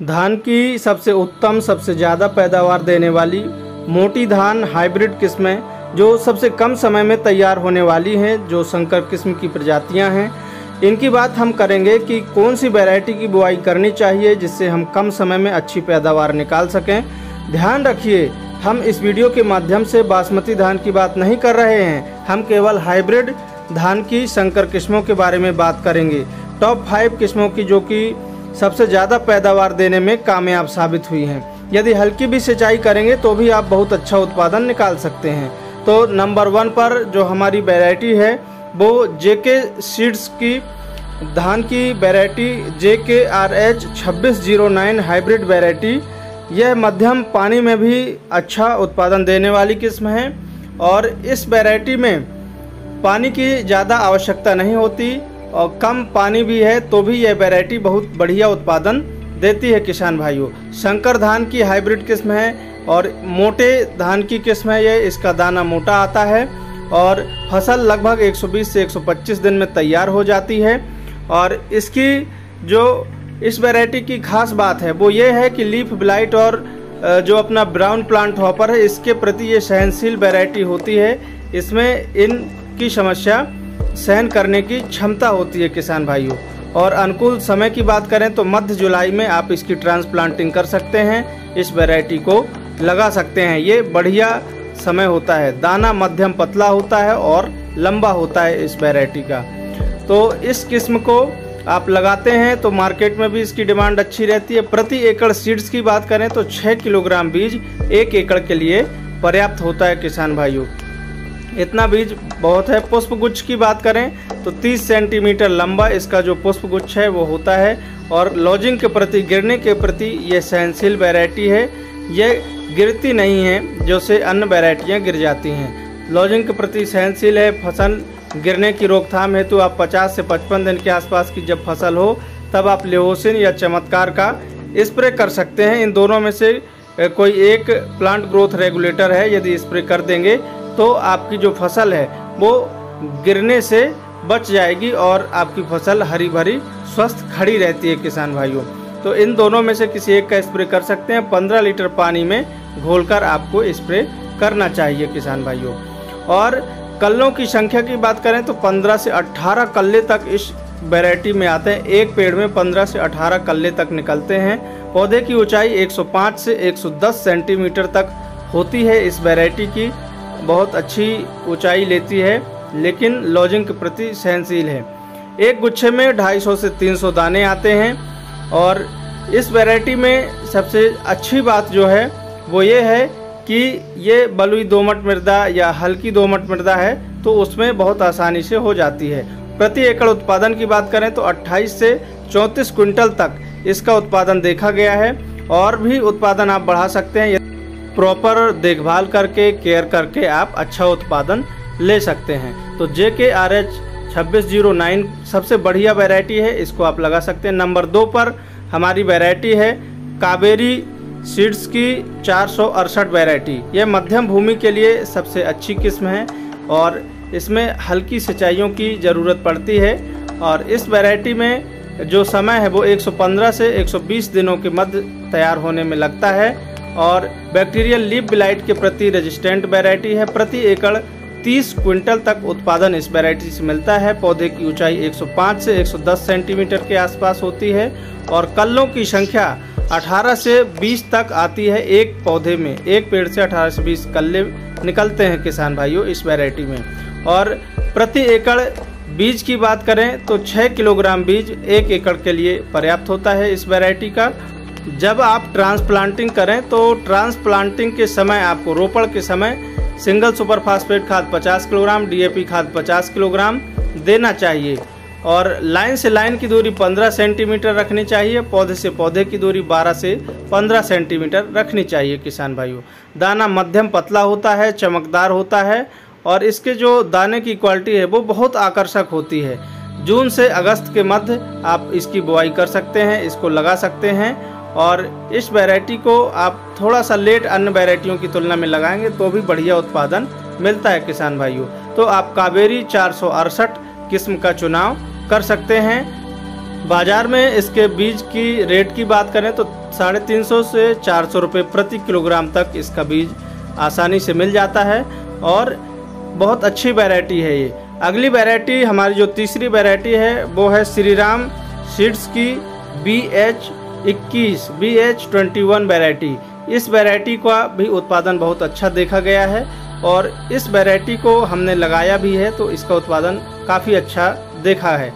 धान की सबसे उत्तम, सबसे ज़्यादा पैदावार देने वाली मोटी धान हाइब्रिड किस्में जो सबसे कम समय में तैयार होने वाली हैं, जो संकर किस्म की प्रजातियां हैं, इनकी बात हम करेंगे कि कौन सी वैरायटी की बुआई करनी चाहिए जिससे हम कम समय में अच्छी पैदावार निकाल सकें। ध्यान रखिए, हम इस वीडियो के माध्यम से बासमती धान की बात नहीं कर रहे हैं, हम केवल हाइब्रिड धान की संकर किस्मों के बारे में बात करेंगे। टॉप 5 किस्मों की जो कि सबसे ज़्यादा पैदावार देने में कामयाब साबित हुई हैं। यदि हल्की भी सिंचाई करेंगे तो भी आप बहुत अच्छा उत्पादन निकाल सकते हैं। तो नंबर 1 पर जो हमारी वैरायटी है वो जेके सीड्स की धान की वैरायटी JKRH 2609 हाइब्रिड वैरायटी। यह मध्यम पानी में भी अच्छा उत्पादन देने वाली किस्म है और इस वैरायटी में पानी की ज़्यादा आवश्यकता नहीं होती और कम पानी भी है तो भी यह वैरायटी बहुत बढ़िया उत्पादन देती है किसान भाइयों। शंकर धान की हाइब्रिड किस्म है और मोटे धान की किस्म है। यह इसका दाना मोटा आता है और फसल लगभग 120 से 125 दिन में तैयार हो जाती है। और इसकी जो इस वैरायटी की खास बात है वो ये है कि लीफ ब्लाइट और जो अपना ब्राउन प्लांट हॉपर है इसके प्रति ये सहनशील वैरायटी होती है। इसमें इनकी समस्या सहन करने की क्षमता होती है किसान भाइयों। और अनुकूल समय की बात करें तो मध्य जुलाई में आप इसकी ट्रांसप्लांटिंग कर सकते हैं, इस वैरायटी को लगा सकते हैं। ये बढ़िया समय होता है, दाना मध्यम पतला होता है और लंबा होता है इस वैरायटी का। तो इस किस्म को आप लगाते हैं तो मार्केट में भी इसकी डिमांड अच्छी रहती है। प्रति एकड़ सीड्स की बात करें तो 6 किलोग्राम बीज 1 एकड़ के लिए पर्याप्त होता है किसान भाइयों, इतना बीज बहुत है। पुष्पगुच्छ की बात करें तो 30 सेंटीमीटर लंबा इसका जो पुष्पगुच्छ है वो होता है और लॉजिंग के प्रति, गिरने के प्रति ये सहनशील वैरायटी है। ये गिरती नहीं है जो से अन्य वैरायटियाँ गिर जाती हैं। लॉजिंग के प्रति सहनशील है। फसल गिरने की रोकथाम हेतु आप 50 से 55 दिन के आसपास की जब फसल हो तब आप लेहोसिन या चमत्कार का स्प्रे कर सकते हैं। इन दोनों में से कोई एक प्लांट ग्रोथ रेगुलेटर है, यदि स्प्रे कर देंगे तो आपकी जो फसल है वो गिरने से बच जाएगी और आपकी फसल हरी भरी स्वस्थ खड़ी रहती है किसान भाइयों। तो इन दोनों में से किसी एक का स्प्रे कर सकते हैं। 15 लीटर पानी में घोलकर आपको स्प्रे करना चाहिए किसान भाइयों। और कल्लों की संख्या की बात करें तो 15 से 18 कल्ले तक इस वैरायटी में आते हैं। एक पेड़ में 15 से 18 कल्ले तक निकलते हैं। पौधे की ऊंचाई 105 से 110 सेंटीमीटर तक होती है। इस वैरायटी की बहुत अच्छी ऊंचाई लेती है लेकिन लॉजिंग के प्रति सहनशील है। एक गुच्छे में 250 से 300 दाने आते हैं। और इस वैरायटी में सबसे अच्छी बात जो है वो ये है कि ये बलुई दोमट मृदा या हल्की दोमट मृदा है तो उसमें बहुत आसानी से हो जाती है। प्रति एकड़ उत्पादन की बात करें तो 28 से 34 क्विंटल तक इसका उत्पादन देखा गया है और भी उत्पादन आप बढ़ा सकते हैं। प्रॉपर देखभाल करके, केयर करके आप अच्छा उत्पादन ले सकते हैं। तो JKRH 2609 सबसे बढ़िया वैरायटी है, इसको आप लगा सकते हैं। नंबर 2 पर हमारी वैरायटी है कावेरी सीड्स की 468 वैरायटी। यह मध्यम भूमि के लिए सबसे अच्छी किस्म है और इसमें हल्की सिंचाइयों की ज़रूरत पड़ती है। और इस वैरायटी में जो समय है वो 115 से 120 दिनों के मध्य तैयार होने में लगता है और बैक्टीरियल लीफ ब्लाइट के प्रति रेजिस्टेंट वैरायटी है। प्रति एकड़ 30 क्विंटल तक उत्पादन इस वैरायटी से मिलता है। पौधे की ऊंचाई 105 से 110 सेंटीमीटर के आसपास होती है और कल्लों की संख्या 18 से 20 तक आती है। एक पौधे में, एक पेड़ से 18 से 20 कल्ले निकलते हैं किसान भाइयों इस वैरायटी में। और प्रति एकड़ बीज की बात करें तो 6 किलोग्राम बीज 1 एकड़ के लिए पर्याप्त होता है इस वैरायटी का। जब आप ट्रांसप्लांटिंग करें तो ट्रांसप्लांटिंग के समय आपको रोपण के समय सिंगल सुपर फास्फेट खाद 50 किलोग्राम, DAP खाद 50 किलोग्राम देना चाहिए। और लाइन से लाइन की दूरी 15 सेंटीमीटर रखनी चाहिए। पौधे से पौधे की दूरी 12 से 15 सेंटीमीटर रखनी चाहिए किसान भाइयों। दाना मध्यम पतला होता है, चमकदार होता है और इसके जो दाने की क्वालिटी है वो बहुत आकर्षक होती है। जून से अगस्त के मध्य आप इसकी बुआई कर सकते हैं, इसको लगा सकते हैं। और इस वैरायटी को आप थोड़ा सा लेट अन्य वैरायटियों की तुलना में लगाएंगे तो भी बढ़िया उत्पादन मिलता है किसान भाइयों। तो आप कावेरी 468 किस्म का चुनाव कर सकते हैं। बाज़ार में इसके बीज की रेट की बात करें तो 350 से 400 रुपये प्रति किलोग्राम तक इसका बीज आसानी से मिल जाता है और बहुत अच्छी वैरायटी है ये। अगली वैरायटी हमारी जो तीसरी वैरायटी है वो है श्री राम सीड्स की BH21 वैरायटी। इस वैरायटी का भी उत्पादन बहुत अच्छा देखा गया है और इस वैरायटी को हमने लगाया भी है तो इसका उत्पादन काफ़ी अच्छा देखा है।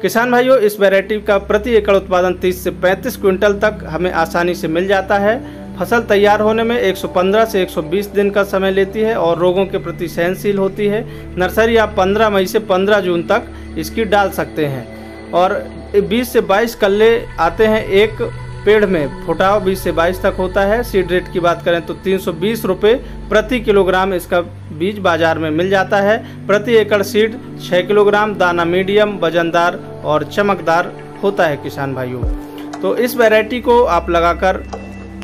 किसान भाइयों, इस वैरायटी का प्रति एकड़ उत्पादन 30 से 35 क्विंटल तक हमें आसानी से मिल जाता है। फसल तैयार होने में 115 से 120 दिन का समय लेती है और रोगों के प्रति सहनशील होती है। नर्सरी आप 15 मई से 15 जून तक इसकी डाल सकते हैं और 20 से 22 कल्ले आते हैं एक पेड़ में। फुटाव 20 से 22 तक होता है। सीड रेट की बात करें तो 320 रुपये प्रति किलोग्राम इसका बीज बाजार में मिल जाता है। प्रति एकड़ सीड 6 किलोग्राम, दाना मीडियम, वजनदार और चमकदार होता है किसान भाइयों। तो इस वैरायटी को आप लगाकर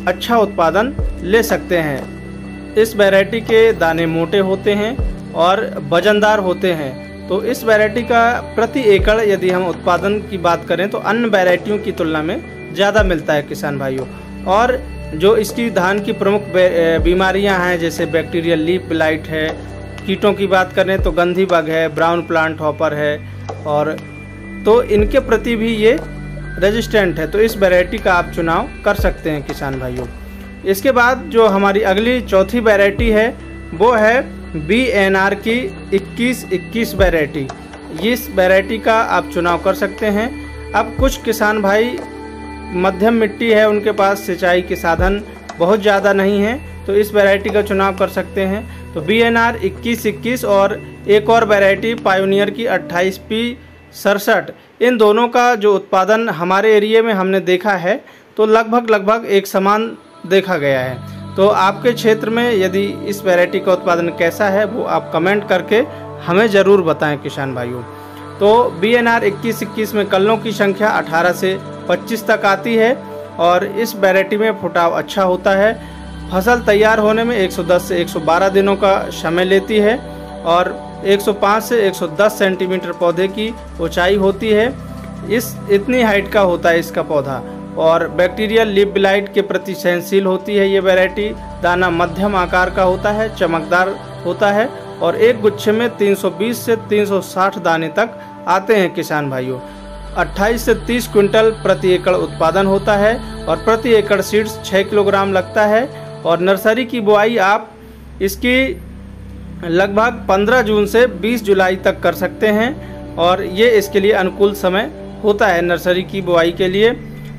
अच्छा उत्पादन ले सकते हैं। इस वैरायटी के दाने मोटे होते हैं और वजनदार होते हैं। तो इस वैरायटी का प्रति एकड़ यदि हम उत्पादन की बात करें तो अन्य वैरायटियों की तुलना में ज़्यादा मिलता है किसान भाइयों। और जो इसकी धान की प्रमुख बीमारियां हैं जैसे बैक्टीरियल लीफ ब्लाइट है, कीटों की बात करें तो गंधी बग है, ब्राउन प्लांट हॉपर है, और तो इनके प्रति भी ये रेजिस्टेंट है। तो इस वैरायटी का आप चुनाव कर सकते हैं किसान भाइयों। इसके बाद जो हमारी अगली चौथी वैरायटी है वो है BNR की 2121 वैरायटी। इस वैरायटी का आप चुनाव कर सकते हैं। अब कुछ किसान भाई मध्यम मिट्टी है, उनके पास सिंचाई के साधन बहुत ज़्यादा नहीं है, तो इस वैरायटी का चुनाव कर सकते हैं। तो BNR 2121 और एक और वैरायटी पायोनियर की 28P67, इन दोनों का जो उत्पादन हमारे एरिया में हमने देखा है तो लगभग एक समान देखा गया है। तो आपके क्षेत्र में यदि इस वैरायटी का उत्पादन कैसा है वो आप कमेंट करके हमें ज़रूर बताएं किसान भाइयों। तो BNR 2121 में कल्लों की संख्या 18 से 25 तक आती है और इस वैरायटी में फुटाव अच्छा होता है। फसल तैयार होने में 110 से 112 दिनों का समय लेती है और 105 से 110 सेंटीमीटर पौधे की ऊंचाई होती है। इतनी हाइट का होता है इसका पौधा और बैक्टीरियल लीफ ब्लाइट के प्रति सहनशील होती है ये वैरायटी। दाना मध्यम आकार का होता है, चमकदार होता है और एक गुच्छे में 320 से 360 दाने तक आते हैं किसान भाइयों। 28 से 30 क्विंटल प्रति एकड़ उत्पादन होता है और प्रति एकड़ सीड्स 6 किलोग्राम लगता है। और नर्सरी की बुआई आप इसकी लगभग 15 जून से 20 जुलाई तक कर सकते हैं और ये इसके लिए अनुकूल समय होता है नर्सरी की बुआई के लिए।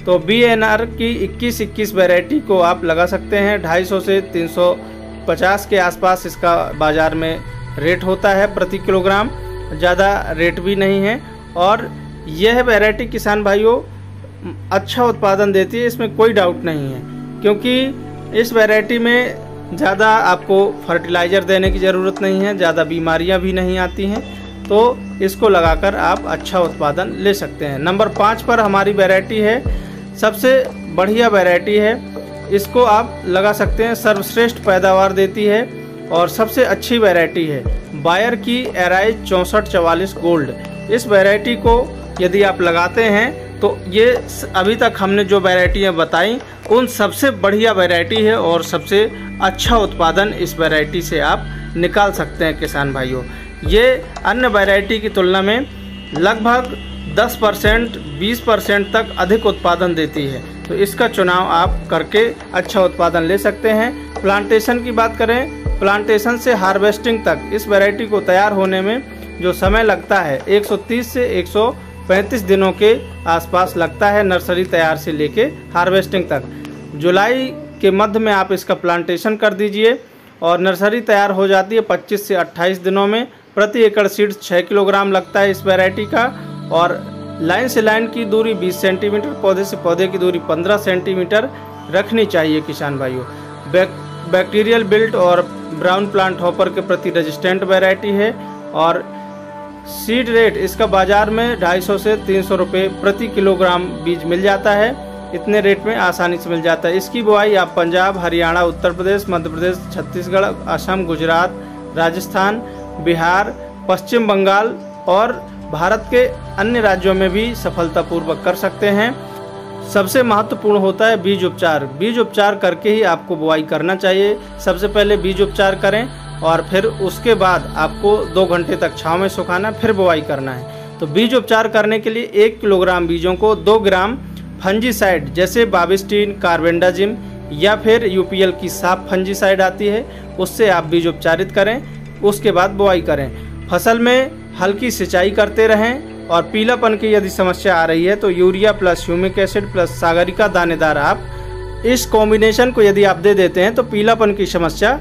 तो BNR की 2121 वैरायटी को आप लगा सकते हैं। 250 से 350 के आसपास इसका बाज़ार में रेट होता है प्रति किलोग्राम, ज़्यादा रेट भी नहीं है। और यह वैरायटी किसान भाइयों अच्छा उत्पादन देती है, इसमें कोई डाउट नहीं है, क्योंकि इस वैरायटी में ज़्यादा आपको फर्टिलाइज़र देने की ज़रूरत नहीं है, ज़्यादा बीमारियां भी नहीं आती हैं। तो इसको लगाकर आप अच्छा उत्पादन ले सकते हैं। नंबर 5 पर हमारी वैरायटी है, सबसे बढ़िया वैरायटी है, इसको आप लगा सकते हैं। सर्वश्रेष्ठ पैदावार देती है और सबसे अच्छी वैरायटी है बायर की एराइज 6444 गोल्ड। इस वैरायटी को यदि आप लगाते हैं तो ये अभी तक हमने जो वैरायटियाँ बताई उन सबसे बढ़िया वैरायटी है और सबसे अच्छा उत्पादन इस वैरायटी से आप निकाल सकते हैं किसान भाइयों। ये अन्य वैरायटी की तुलना में लगभग 10% 20% तक अधिक उत्पादन देती है, तो इसका चुनाव आप करके अच्छा उत्पादन ले सकते हैं। प्लांटेशन की बात करें, प्लांटेशन से हार्वेस्टिंग तक इस वैरायटी को तैयार होने में जो समय लगता है 130 से 135 दिनों के आसपास लगता है, नर्सरी तैयार से लेके हार्वेस्टिंग तक। जुलाई के मध्य में आप इसका प्लांटेशन कर दीजिए और नर्सरी तैयार हो जाती है 25 से 28 दिनों में। प्रति एकड़ सीड्स 6 किलोग्राम लगता है इस वैरायटी का और लाइन से लाइन की दूरी 20 सेंटीमीटर, पौधे से पौधे की दूरी 15 सेंटीमीटर रखनी चाहिए किसान भाइयों। बैक्टीरियल बिल्ट और ब्राउन प्लांट हॉपर के प्रति रेजिस्टेंट वैरायटी है और सीड रेट इसका बाजार में 250 से 300 रुपये प्रति किलोग्राम बीज मिल जाता है। इतने रेट में आसानी से मिल जाता है। इसकी बुआई आप पंजाब, हरियाणा, उत्तर प्रदेश, मध्य प्रदेश, छत्तीसगढ़, असम, गुजरात, राजस्थान, बिहार, पश्चिम बंगाल और भारत के अन्य राज्यों में भी सफलतापूर्वक कर सकते हैं। सबसे महत्वपूर्ण होता है बीज उपचार। बीज उपचार करके ही आपको बुआई करना चाहिए। सबसे पहले बीज उपचार करें और फिर उसके बाद आपको 2 घंटे तक छांव में सुखाना, फिर बुआई करना है। तो बीज उपचार करने के लिए 1 किलोग्राम बीजों को 2 ग्राम फंजीसाइड जैसे बाविस्टीन, कार्बेंडाजिम या फिर यूपीएल की साफ फंजीसाइड आती है, उससे आप बीज उपचारित करें। उसके बाद बुआई करें। फसल में हल्की सिंचाई करते रहें और पीलापन की यदि समस्या आ रही है तो urea plus humic acid plus Sagarika दानेदार आप इस कॉम्बिनेशन को यदि आप दे देते हैं तो पीलापन की समस्या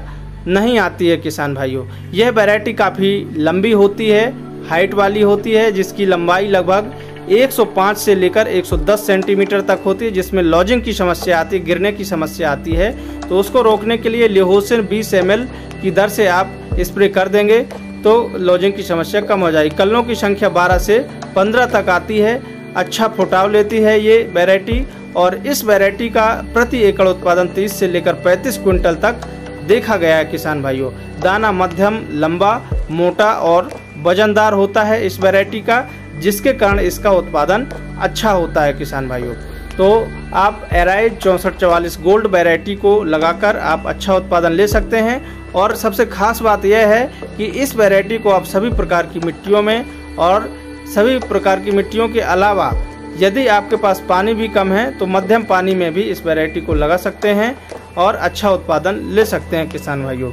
नहीं आती है किसान भाइयों। यह वैरायटी काफ़ी लंबी होती है, हाइट वाली होती है, जिसकी लंबाई लगभग 105 से लेकर 110 सेंटीमीटर तक होती है, जिसमें लॉजिंग की समस्या आती है, गिरने की समस्या आती है। तो उसको रोकने के लिए लिहोसिन 20 ml की दर से आप स्प्रे कर देंगे तो लॉजिंग की समस्या कम हो जाएगी। कलनों की संख्या 12 से 15 तक आती है। अच्छा फुटाव लेती है ये वैरायटी और इस वैरायटी का प्रति एकड़ उत्पादन 30 से लेकर 35 क्विंटल तक देखा गया है किसान भाइयों। दाना मध्यम, लंबा, मोटा और वजनदार होता है इस वैरायटी का, जिसके कारण इसका उत्पादन अच्छा होता है किसान भाइयों। तो आप एराइज 6444 गोल्ड वैरायटी को लगाकर आप अच्छा उत्पादन ले सकते हैं। और सबसे खास बात यह है कि इस वैरायटी को आप सभी प्रकार की मिट्टियों में और सभी प्रकार की मिट्टियों के अलावा यदि आपके पास पानी भी कम है तो मध्यम पानी में भी इस वैरायटी को लगा सकते हैं और अच्छा उत्पादन ले सकते हैं किसान भाइयों।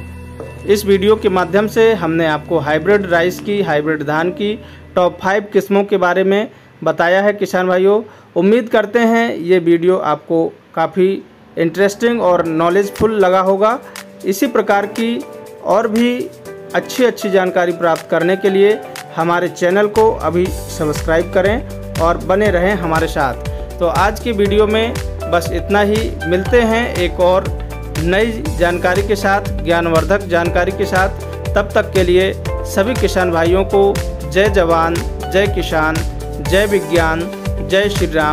इस वीडियो के माध्यम से हमने आपको हाइब्रिड राइस की, हाइब्रिड धान की टॉप 5 किस्मों के बारे में बताया है किसान भाइयों। उम्मीद करते हैं ये वीडियो आपको काफ़ी इंटरेस्टिंग और नॉलेजफुल लगा होगा। इसी प्रकार की और भी अच्छी जानकारी प्राप्त करने के लिए हमारे चैनल को अभी सब्सक्राइब करें और बने रहें हमारे साथ। तो आज की वीडियो में बस इतना ही। मिलते हैं एक और नई जानकारी के साथ, ज्ञानवर्धक जानकारी के साथ। तब तक के लिए सभी किसान भाइयों को जय जवान, जय किसान, जय विज्ञान, जय श्री राम।